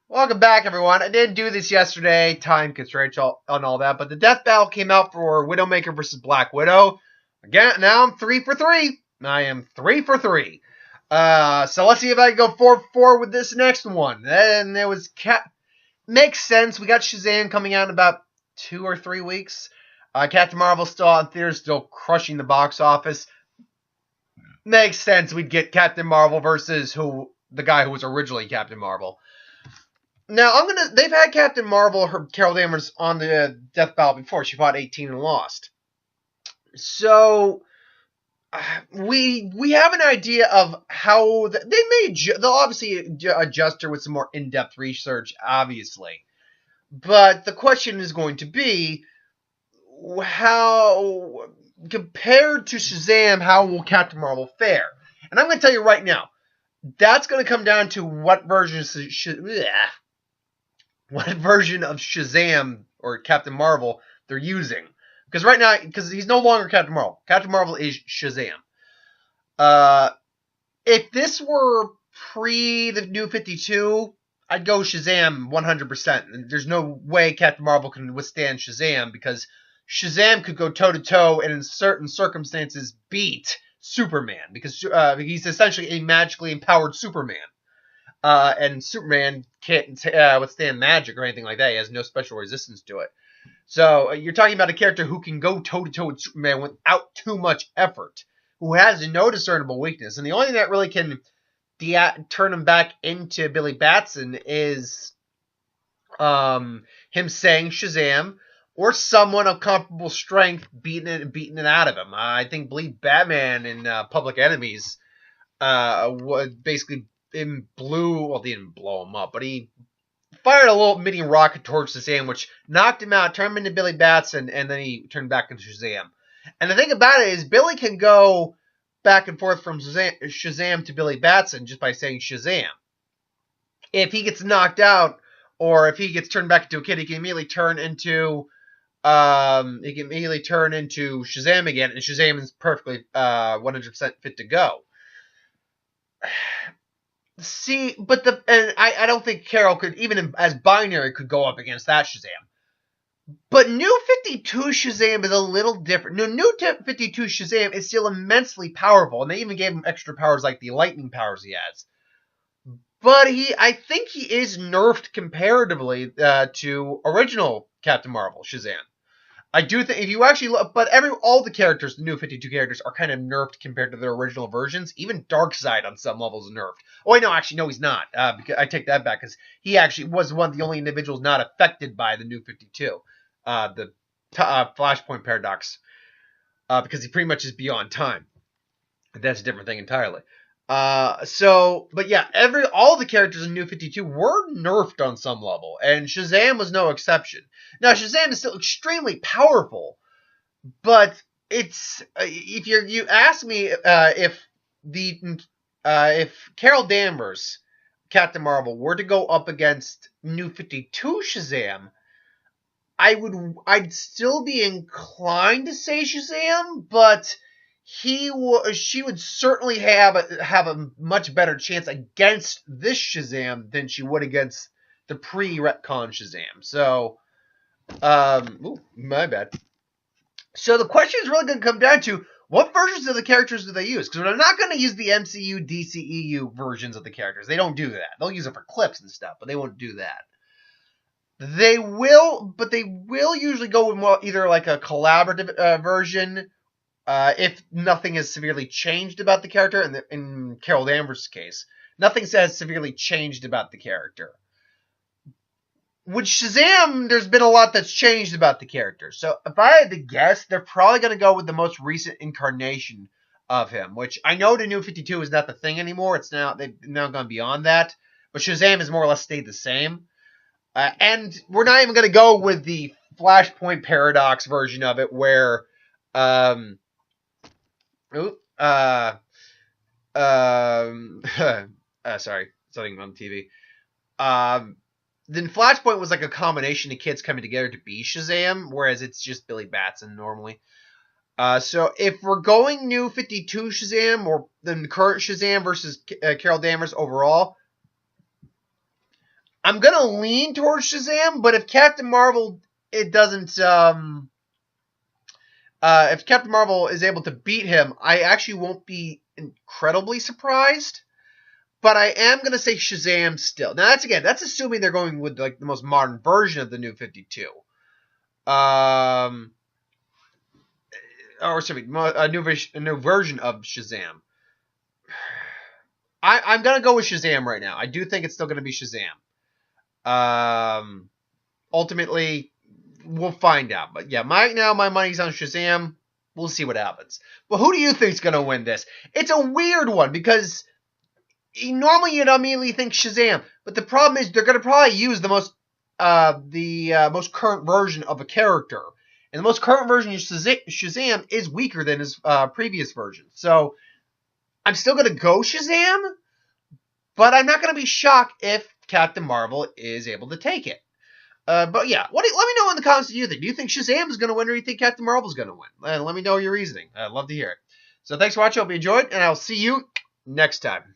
Welcome back, everyone. I did do this yesterday, time constraints and all that, but the Death Battle came out for Widowmaker versus Black Widow. Again, now I'm 3 for 3. I am 3 for 3. So let's see if I can go 4 for 4 with this next one. Then there was makes sense. We got Shazam coming out in about 2 or 3 weeks. Captain Marvel still out in theaters, still crushing the box office. Makes sense. We'd get Captain Marvel versus the guy who was originally Captain Marvel. Now, they've had Captain Marvel, Carol Danvers, on the Death Battle before. She fought 18 and lost. So, we have an idea of how they'll obviously adjust her with some more in-depth research, obviously. But the question is going to be, how, compared to Shazam, how will Captain Marvel fare? And I'm going to tell you right now, that's going to come down to what version of Shazam or Captain Marvel they're using. Because right now, because he's no longer Captain Marvel. Captain Marvel is Shazam. If this were pre the New 52, I'd go Shazam 100%. There's no way Captain Marvel can withstand Shazam because Shazam could go toe-to-toe and in certain circumstances beat Superman because he's essentially a magically empowered Superman. And Superman can't withstand magic or anything like that. He has no special resistance to it. So you're talking about a character who can go toe-to-toe with Superman without too much effort, who has no discernible weakness. And the only thing that really can turn him back into Billy Batson is him saying Shazam or someone of comparable strength beating it out of him. I think Batman in Public Enemies would basically didn't blow him up, but he fired a little mini rocket towards Shazam, which knocked him out, turned him into Billy Batson, and then he turned back into Shazam. And the thing about it is, Billy can go back and forth from Shazam to Billy Batson just by saying Shazam. If he gets knocked out, or if he gets turned back into a kid, he can immediately turn into Shazam again, and Shazam is perfectly 100% fit to go. See, but I don't think Carol could, even as binary, could go up against that Shazam. But New 52 Shazam is a little different. New 52 Shazam is still immensely powerful, and they even gave him extra powers like the lightning powers he has. But I think he is nerfed comparatively to original Captain Marvel Shazam. I do think if you actually look, but all the characters, the New 52 characters, are kind of nerfed compared to their original versions. Even Darkseid on some levels is nerfed. Oh, wait, no, actually, no, he's not. Because I take that back because he actually was one of the only individuals not affected by the New 52, the Flashpoint paradox, because he pretty much is beyond time. That's a different thing entirely. But yeah, all the characters in New 52 were nerfed on some level, and Shazam was no exception. Now, Shazam is still extremely powerful, but it's if you ask me if Carol Danvers, Captain Marvel, were to go up against New 52 Shazam, I'd still be inclined to say Shazam, but she would certainly have a much better chance against this Shazam than she would against the pre-retcon Shazam. So, my bad. So the question is really going to come down to what versions of the characters do they use? Because they're not going to use the MCU, DCEU versions of the characters. They don't do that. They'll use it for clips and stuff, but they won't do that. They will usually go with either like a collaborative version. If nothing has severely changed about the character, in Carol Danvers' case, nothing has severely changed about the character. With Shazam, there's been a lot that's changed about the character. So if I had to guess, they're probably going to go with the most recent incarnation of him, which I know the New 52 is not the thing anymore. They've now gone beyond that. But Shazam has more or less stayed the same. And we're not even going to go with the Flashpoint paradox version of it, where sorry, something on TV. Then Flashpoint was like a combination of kids coming together to be Shazam, whereas it's just Billy Batson normally. So if we're going New 52 Shazam or the current Shazam versus Carol Danvers overall, I'm gonna lean towards Shazam, but if Captain Marvel if Captain Marvel is able to beat him, I actually won't be incredibly surprised. But I am gonna say Shazam still. Now that's assuming they're going with like the most modern version of the New 52. Or sorry, a new version of Shazam. I'm gonna go with Shazam right now. I do think it's still gonna be Shazam. Ultimately, we'll find out. But yeah, right now my money's on Shazam. We'll see what happens. But who do you think's gonna win this? It's a weird one because normally you'd immediately think Shazam, but the problem is they're gonna probably use the most current version of a character, and the most current version of Shazam is weaker than his previous version. So I'm still gonna go Shazam, but I'm not gonna be shocked if Captain Marvel is able to take it. But yeah, let me know in the comments what you think. Do you think Shazam is going to win, or do you think Captain Marvel is going to win? Let me know your reasoning. I'd love to hear it. So thanks for watching. Hope you enjoyed, and I'll see you next time.